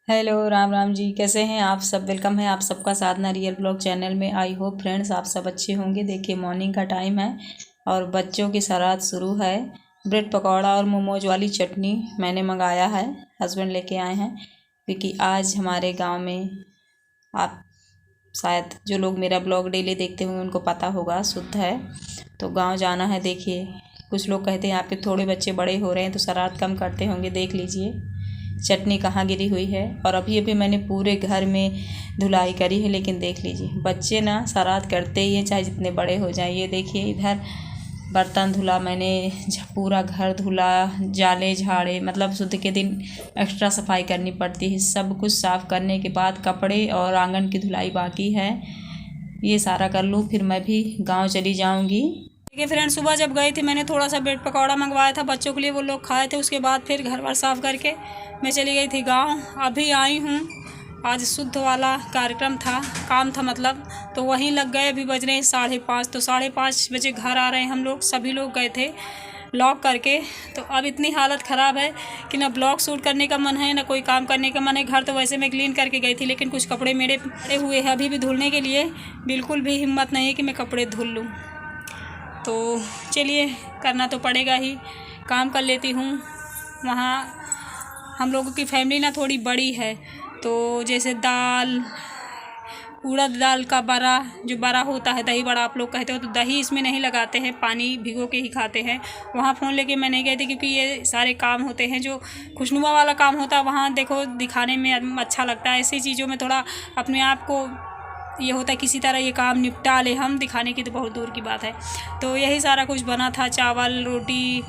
Hello Ram Ram ji, कैसे हैं आप सब। वेलकम है आप सबका साधना रियल ब्लॉग चैनल में। आई होप फ्रेंड्स आप सब अच्छे होंगे। देखिए मॉर्निंग का टाइम है और बच्चों की शरारत शुरू है। ब्रेड पकौड़ा और मोमोज वाली चटनी मैंने मंगाया है, हस्बैंड लेके आए हैं। क्योंकि आज हमारे गांव में, आप शायद जो लोग मेरा ब्लॉग डेली देखते होंगे उनको पता होगा, शुद्ध है तो गांव जाना है। देखिए कुछ लोग कहते हैं आपके थोड़े बच्चे बड़े हो रहे हैं तो शरारत कम करते होंगे। देख लीजिए चटनी कहाँ गिरी हुई है। और अभी अभी मैंने पूरे घर में धुलाई करी है, लेकिन देख लीजिए बच्चे ना शरारत करते ही हैं, चाहे जितने बड़े हो जाएं। ये देखिए इधर बर्तन धुला मैंने, पूरा घर धुला, जाले झाड़े, मतलब शुद्ध के दिन एक्स्ट्रा सफाई करनी पड़ती है। सब कुछ साफ़ करने के बाद कपड़े और आंगन की धुलाई बाकी है। ये सारा कर लूँ फिर मैं भी गांव चली जाऊंगी। देखिए फ्रेंड, सुबह जब गई थी मैंने थोड़ा सा ब्रेड पकौड़ा मंगवाया था बच्चों के लिए, वो लोग खाए थे। उसके बाद फिर घर बार साफ़ करके मैं चली गई थी गांव। अभी आई हूँ, आज शुद्ध वाला कार्यक्रम था, काम था मतलब, तो वहीं लग गए। अभी बज रहे हैं 5:30, तो 5:30 बजे घर आ रहे हैं हम लोग। सभी लोग गए थे ब्लॉग करके। तो अब इतनी हालत ख़राब है कि ना ब्लॉग शूट करने का मन है ना कोई काम करने का मन है। घर तो वैसे मैं क्लीन करके गई थी, लेकिन कुछ कपड़े मेरे पड़े हुए हैं अभी भी धुलने के लिए। बिल्कुल भी हिम्मत नहीं है कि मैं कपड़े धुल लूँ। तो चलिए करना तो पड़ेगा ही, काम कर लेती हूँ। वहाँ हम लोगों की फैमिली ना थोड़ी बड़ी है, तो जैसे दाल, उड़द दाल का बड़ा, जो बड़ा होता है, दही बड़ा आप लोग कहते हो, तो दही इसमें नहीं लगाते हैं, पानी भिगो के ही खाते हैं। वहाँ फ़ोन लेके मैं नहीं गई थी क्योंकि ये सारे काम होते हैं जो खुशनुमा वाला काम होता है, वहाँ देखो दिखाने में अच्छा लगता है। ऐसी चीज़ों में थोड़ा अपने आप को ये होता है किसी तरह ये काम निपटा ले हम, दिखाने की तो बहुत दूर की बात है। तो यही सारा कुछ बना था, चावल रोटी,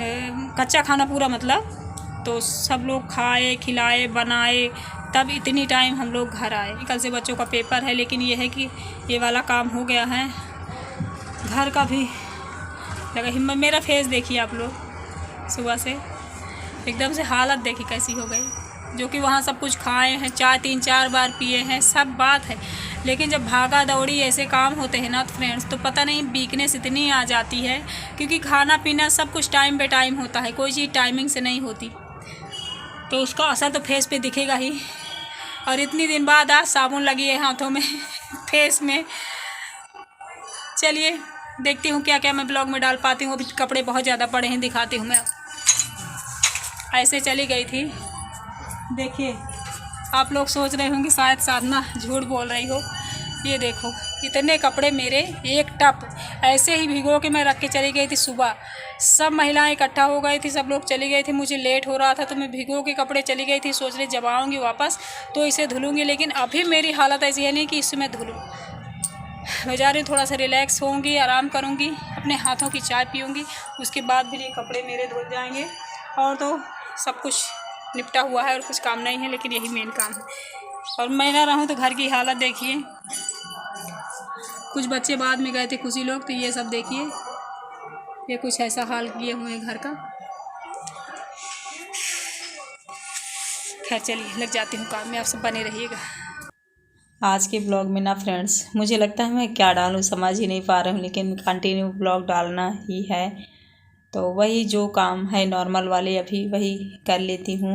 कच्चा खाना पूरा मतलब। तो सब लोग खाए, खिलाए, बनाए, तब इतनी टाइम हम लोग घर आए। कल से बच्चों का पेपर है, लेकिन ये है कि ये वाला काम हो गया है। घर का भी लगा हिम्मत। मेरा फेस देखिए आप लोग, सुबह से एकदम से हालत देखी कैसी हो गई। जो कि वहाँ सब कुछ खाए हैं, चाय 3-4 बार पिए हैं, सब बात है। लेकिन जब भागा दौड़ी ऐसे काम होते हैं ना तो फ्रेंड्स, तो पता नहीं वीकनेस इतनी आ जाती है, क्योंकि खाना पीना सब कुछ टाइम पे टाइम होता है, कोई चीज़ टाइमिंग से नहीं होती, तो उसका असर तो फेस पे दिखेगा ही। और इतनी दिन बाद आज साबुन लगी है हाथों में फेस में। चलिए देखती हूँ क्या क्या मैं ब्लॉग में डाल पाती हूँ। अभी कपड़े बहुत ज़्यादा पड़े हैं, दिखाती हूँ मैं। ऐसे चली गई थी। देखिए आप लोग सोच रहे होंगे शायद साधना झूठ बोल रही हो। ये देखो इतने कपड़े मेरे, एक टप ऐसे ही भिगो के मैं रख के चली गई थी सुबह। सब महिलाएं इकट्ठा हो गई थी, सब लोग चली गई थी, मुझे लेट हो रहा था तो मैं भिगो के कपड़े चली गई थी। सोच रही जब आऊँगी वापस तो इसे धुलूँगी, लेकिन अभी मेरी हालत ऐसी है नहीं कि इसे मैं धुलूँ। मैं जा रही हूँ, थोड़ा सा रिलैक्स होंगी, आराम करूँगी, अपने हाथों की चाय पीऊँगी, उसके बाद भी ये कपड़े मेरे धुल जाएंगे। और तो सब कुछ निपटा हुआ है और कुछ काम नहीं है, लेकिन यही मेन काम है। और मैं ना रहूँ तो घर की हालत देखिए। कुछ बच्चे बाद में गए थे खुशी लोग, तो ये सब देखिए, ये कुछ ऐसा हाल किए हुए हैं घर का। खैर चलिए लग जाती हूँ काम में, आप सब बने रहिएगा। आज के ब्लॉग में ना फ्रेंड्स, मुझे लगता है मैं क्या डालूँ समझ ही नहीं पा रही हूँ, लेकिन कंटिन्यू ब्लॉग डालना ही है। तो वही जो काम है नॉर्मल वाले अभी वही कर लेती हूँ।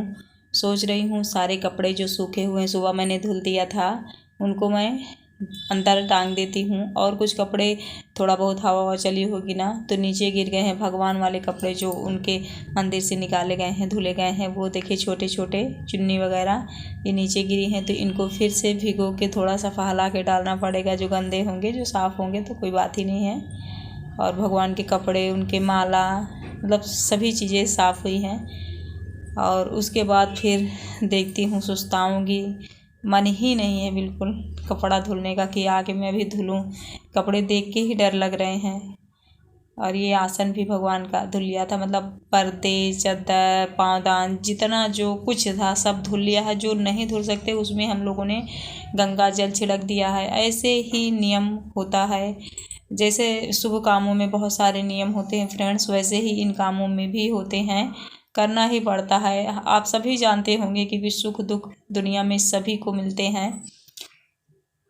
सोच रही हूँ सारे कपड़े जो सूखे हुए हैं, सुबह मैंने धुल दिया था, उनको मैं अंदर टांग देती हूँ। और कुछ कपड़े थोड़ा बहुत हवा हवा चली होगी ना तो नीचे गिर गए हैं। भगवान वाले कपड़े जो उनके मंदिर से निकाले गए हैं, धुले गए हैं, वो देखिए छोटे छोटे चुन्नी वगैरह ये नीचे गिरी हैं। तो इनको फिर से भिगो के थोड़ा सा फहला के डालना पड़ेगा। जो गंदे होंगे, जो साफ़ होंगे तो कोई बात ही नहीं है। और भगवान के कपड़े, उनके माला, मतलब सभी चीज़ें साफ़ हुई हैं। और उसके बाद फिर देखती हूँ, सुस्ताऊँगी। मन ही नहीं है बिल्कुल कपड़ा धुलने का कि आके मैं भी धुलूँ। कपड़े देख के ही डर लग रहे हैं। और ये आसन भी भगवान का धुल लिया था, मतलब पर्दे, चद्दर, पाँवदान, जितना जो कुछ था सब धुल लिया है। जो नहीं धुल सकते उसमें हम लोगों ने गंगा जल छिड़क दिया है। ऐसे ही नियम होता है। जैसे शुभ कामों में बहुत सारे नियम होते हैं फ्रेंड्स, वैसे ही इन कामों में भी होते हैं, करना ही पड़ता है। आप सभी जानते होंगे कि सुख दुख दुनिया में सभी को मिलते हैं,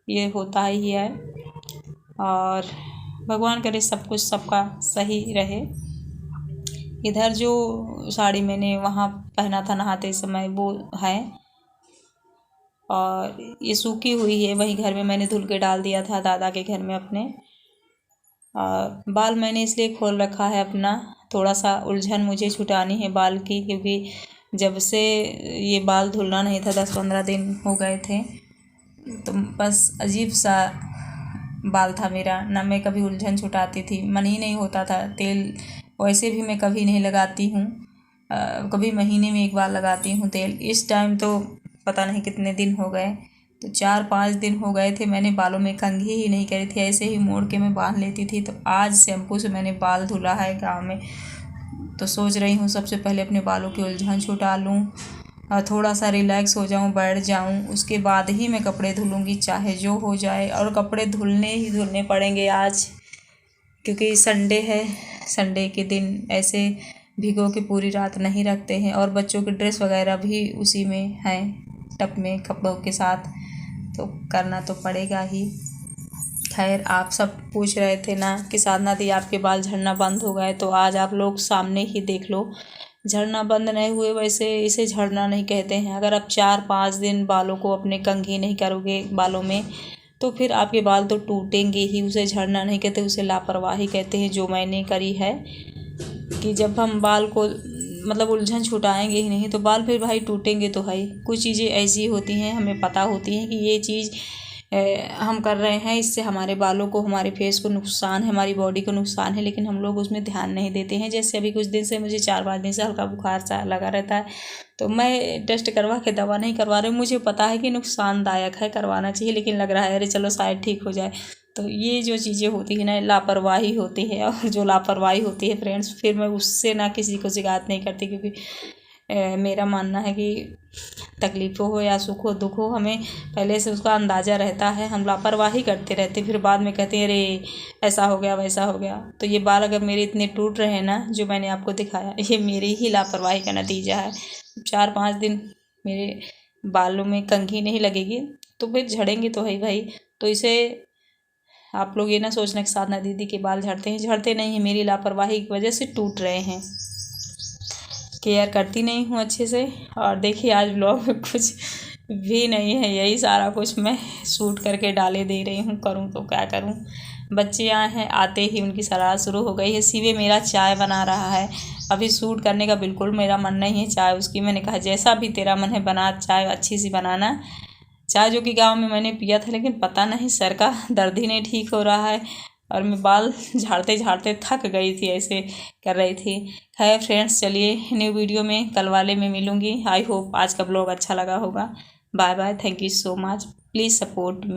ये होता ही है। और भगवान करे सब कुछ सबका सही रहे। इधर जो साड़ी मैंने वहाँ पहना था नहाते समय वो है, और ये सूखी हुई है, वहीं घर में मैंने धुल के डाल दिया था दादा के घर में अपने। और बाल मैंने इसलिए खोल रखा है अपना, थोड़ा सा उलझन मुझे छुटानी है बाल की, क्योंकि जब से ये बाल धुलना नहीं था 10-15 दिन हो गए थे, तो बस अजीब सा बाल था मेरा, ना मैं कभी उलझन छुटाती थी, मन ही नहीं होता था। तेल वैसे भी मैं कभी नहीं लगाती हूँ, कभी महीने में एक बार लगाती हूँ तेल। इस टाइम तो पता नहीं कितने दिन हो गए, तो 4-5 दिन हो गए थे मैंने बालों में कंघी ही नहीं करी थी, ऐसे ही मोड़ के मैं बांध लेती थी। तो आज शैम्पू से मैंने बाल धुला है गाँव में, तो सोच रही हूँ सबसे पहले अपने बालों की उलझन छुटा लूँ और थोड़ा सा रिलैक्स हो जाऊँ, बैठ जाऊँ, उसके बाद ही मैं कपड़े धुलूँगी, चाहे जो हो जाए। और कपड़े धुलने ही धुलने पड़ेंगे आज, क्योंकि संडे है। संडे के दिन ऐसे भिगो के पूरी रात नहीं रखते हैं, और बच्चों की ड्रेस वगैरह भी उसी में हैं, टब में कपड़ों के साथ, तो करना तो पड़ेगा ही। खैर, आप सब पूछ रहे थे ना कि साधना दी आपके बाल झड़ना बंद हो गए, तो आज आप लोग सामने ही देख लो, झड़ना बंद नहीं हुए। वैसे इसे झड़ना नहीं कहते हैं। अगर आप 4-5 दिन बालों को अपने कंघी नहीं करोगे बालों में, तो फिर आपके बाल तो टूटेंगे ही। उसे झड़ना नहीं कहते, उसे लापरवाही कहते हैं, जो मैंने करी है। कि जब हम बाल को मतलब उलझन छुटाएंगे ही नहीं, तो बाल फिर भाई टूटेंगे तो है। कुछ चीज़ें ऐसी होती हैं, हमें पता होती हैं कि ये चीज़ हम कर रहे हैं, इससे हमारे बालों को, हमारे फेस को नुकसान है, हमारी बॉडी को नुकसान है, लेकिन हम लोग उसमें ध्यान नहीं देते हैं। जैसे अभी कुछ दिन से मुझे 4-5 दिन से हल्का बुखार सा लगा रहता है, तो मैं टेस्ट करवा के दवा नहीं करवा रही, मुझे पता है कि नुकसानदायक है, करवाना चाहिए, लेकिन लग रहा है अरे चलो शायद ठीक हो जाए। तो ये जो चीज़ें होती है ना, लापरवाही होती है। और जो लापरवाही होती है फ्रेंड्स, फिर मैं उससे ना किसी को शिकायत नहीं करती, क्योंकि मेरा मानना है कि तकलीफ़ हो या सुख हो दुख हो, हमें पहले से उसका अंदाज़ा रहता है। हम लापरवाही करते रहते, फिर बाद में कहते हैं अरे ऐसा हो गया वैसा हो गया। तो ये बाल अगर मेरे इतने टूट रहे हैं ना, जो मैंने आपको दिखाया, ये मेरी ही लापरवाही का नतीजा है। 4-5 दिन मेरे बालों में कंघी नहीं लगेगी, तो फिर झड़ेंगे तो है भाई। तो इसे आप लोग ये ना सोचना कि साधना दीदी के बाल झड़ते हैं, झड़ते नहीं हैं, मेरी लापरवाही की वजह से टूट रहे हैं। केयर करती नहीं हूँ अच्छे से। और देखिए आज ब्लॉग में कुछ भी नहीं है, यही सारा कुछ मैं शूट करके डाले दे रही हूँ, करूँ तो क्या करूँ। बच्चे आए हैं, आते ही उनकी शरारत शुरू हो गई है। सीवे मेरा चाय बना रहा है, अभी शूट करने का बिल्कुल मेरा मन नहीं है चाय उसकी। मैंने कहा जैसा भी तेरा मन है बना, चाय अच्छी सी बनाना। चाय जो कि गाँव में मैंने पिया था, लेकिन पता नहीं सर का दर्द ही नहीं ठीक हो रहा है, और मैं बाल झाड़ते झाड़ते थक गई थी, ऐसे कर रही थी। खैर फ्रेंड्स, चलिए न्यू वीडियो में कल वाले में मिलूँगी। आई होप आज का ब्लॉग अच्छा लगा होगा। Bye bye, thank you so much, please support me.